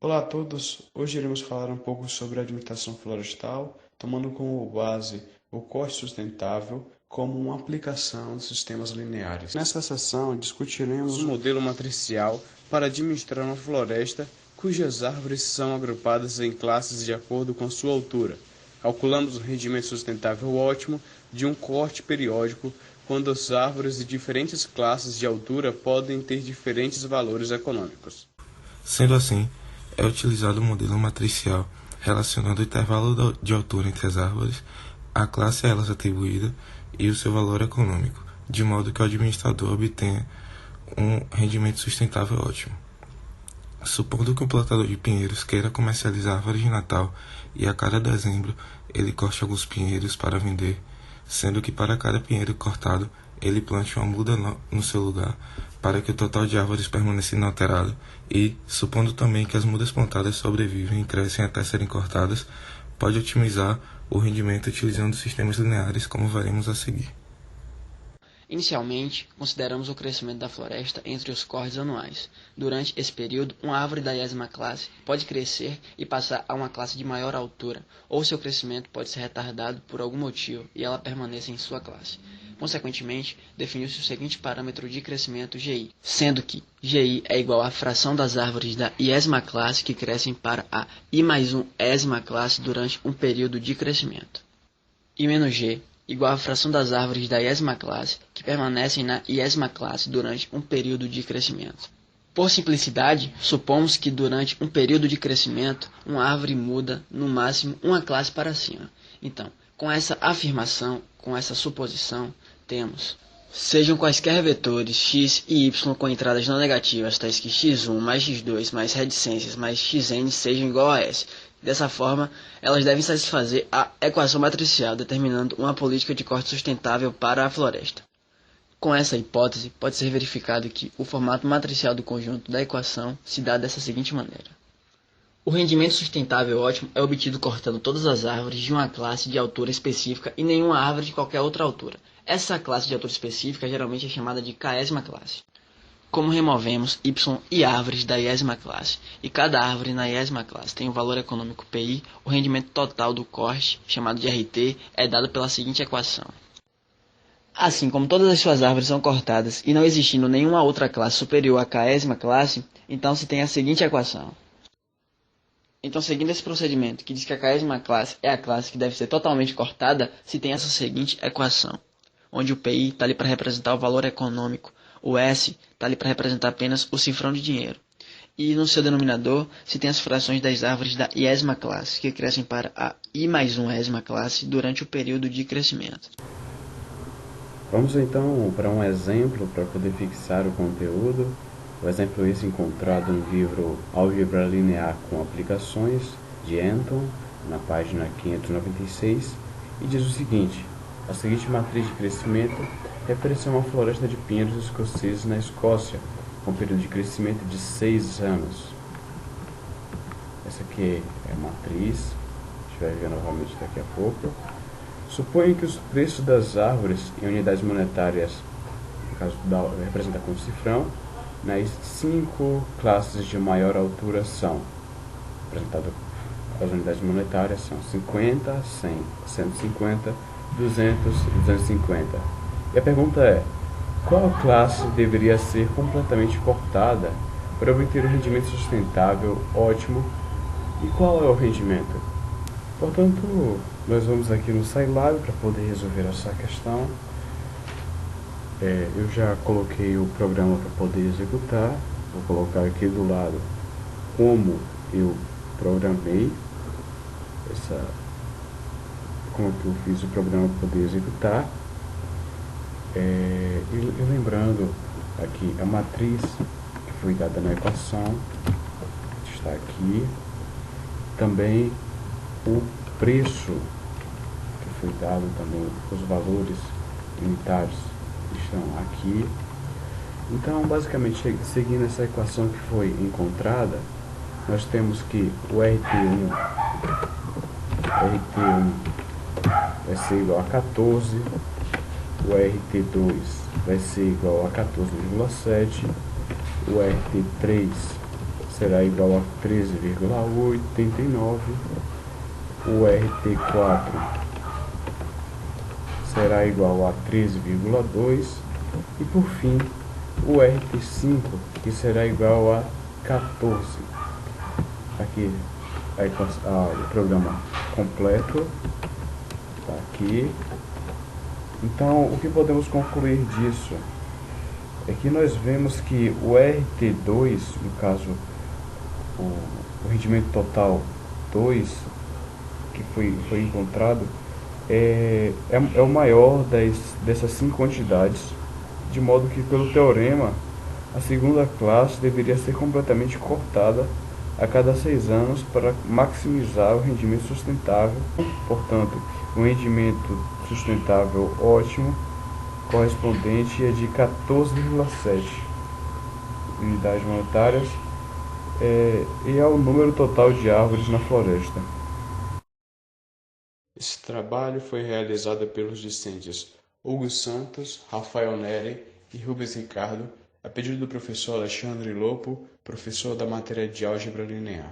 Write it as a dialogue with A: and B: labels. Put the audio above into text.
A: Olá a todos, hoje iremos falar um pouco sobre a administração florestal, tomando como base o corte sustentável como uma aplicação de sistemas lineares. Nesta sessão discutiremos o modelo matricial para administrar uma floresta cujas árvores são agrupadas em classes de acordo com sua altura. Calculamos o rendimento sustentável ótimo de um corte periódico quando as árvores de diferentes classes de altura podem ter diferentes valores econômicos.
B: Sendo assim, é utilizado o modelo matricial relacionando o intervalo de altura entre as árvores, a classe a elas atribuída e o seu valor econômico, de modo que o administrador obtenha um rendimento sustentável ótimo. Supondo que um plantador de pinheiros queira comercializar árvores de Natal e a cada dezembro ele corte alguns pinheiros para vender, sendo que para cada pinheiro cortado ele plante uma muda no seu lugar, para que o total de árvores permaneça inalterado e, supondo também que as mudas plantadas sobrevivem e crescem até serem cortadas, pode otimizar o rendimento utilizando sistemas lineares como veremos a seguir.
C: Inicialmente, consideramos o crescimento da floresta entre os cortes anuais. Durante esse período, uma árvore da 10ª classe pode crescer e passar a uma classe de maior altura, ou seu crescimento pode ser retardado por algum motivo e ela permaneça em sua classe. Consequentemente, definiu-se o seguinte parâmetro de crescimento GI, sendo que GI é igual à fração das árvores da 10ª classe que crescem para a I mais 1ª classe durante um período de crescimento. I menos G igual à fração das árvores da 10ª classe que permanecem na 10ª classe durante um período de crescimento. Por simplicidade, supomos que durante um período de crescimento, uma árvore muda, no máximo, uma classe para cima. Então, com essa afirmação, com essa suposição, temos: sejam quaisquer vetores x e y com entradas não negativas, tais que x1 mais x2 mais reticências mais xn sejam igual a s. Dessa forma, elas devem satisfazer a equação matricial, determinando uma política de corte sustentável para a floresta. Com essa hipótese, pode ser verificado que o formato matricial do conjunto da equação se dá dessa seguinte maneira. O rendimento sustentável ótimo é obtido cortando todas as árvores de uma classe de altura específica e nenhuma árvore de qualquer outra altura. Essa classe de altura específica geralmente é chamada de késima classe. Como removemos y e árvores da 10ª classe, e cada árvore na 10ª classe tem um valor econômico PI, o rendimento total do corte, chamado de RT, é dado pela seguinte equação. Assim como todas as suas árvores são cortadas e não existindo nenhuma outra classe superior à késima classe, então se tem a seguinte equação. Então, seguindo esse procedimento, que diz que a késima classe é a classe que deve ser totalmente cortada, se tem essa seguinte equação, onde o PI está ali para representar o valor econômico, o S está ali para representar apenas o cifrão de dinheiro. E no seu denominador se tem as frações das árvores da 10ª classe, que crescem para a I mais 1ª classe durante o período de crescimento.
A: Vamos então para um exemplo para poder fixar o conteúdo. O exemplo esse encontrado no livro Álgebra Linear com Aplicações, de Anton, na página 596, e diz o seguinte: a seguinte matriz de crescimento refere-se a uma floresta de pinheiros escoceses na Escócia, com um período de crescimento de 6 anos. Essa aqui é a matriz, a gente vai ver novamente daqui a pouco. Suponha que os preços das árvores em unidades monetárias, no caso representa com cifrão, nas 5 classes de maior altura são, representado as unidades monetárias são 50, 100, 150, 200 e 250. E a pergunta é: qual classe deveria ser completamente cortada para obter um rendimento sustentável ótimo? E qual é o rendimento? Portanto, nós vamos aqui no Scilab para poder resolver essa questão. Eu já coloquei o programa para poder executar. Vou colocar aqui do lado como eu programei como que eu fiz o programa para poder executar. E lembrando aqui a matriz que foi dada na equação está aqui, também o preço que foi dado, também os valores unitários estão aqui. Então, basicamente, seguindo essa equação que foi encontrada, nós temos que o RT1 vai ser igual a 14, o RT2 vai ser igual a 14,7, o RT3 será igual a 13,89. O RT4 será igual a 13,2. E por fim, o RT5, que será igual a 14. Aqui o programa completo está aqui. Então, o que podemos concluir disso é que nós vemos que o RT2, no caso, o rendimento total 2, que foi encontrado, é o maior dessas 5 quantidades, de modo que, pelo teorema, a segunda classe deveria ser completamente cortada a cada 6 anos para maximizar o rendimento sustentável. Portanto, um rendimento sustentável ótimo correspondente é de 14,7 unidades monetárias e ao número total de árvores na floresta. Esse trabalho foi realizado pelos discentes Hugo Santos, Rafael Neri e Rubens Ricardo, a pedido do professor Alexandre Lopo, professor da matéria de Álgebra Linear.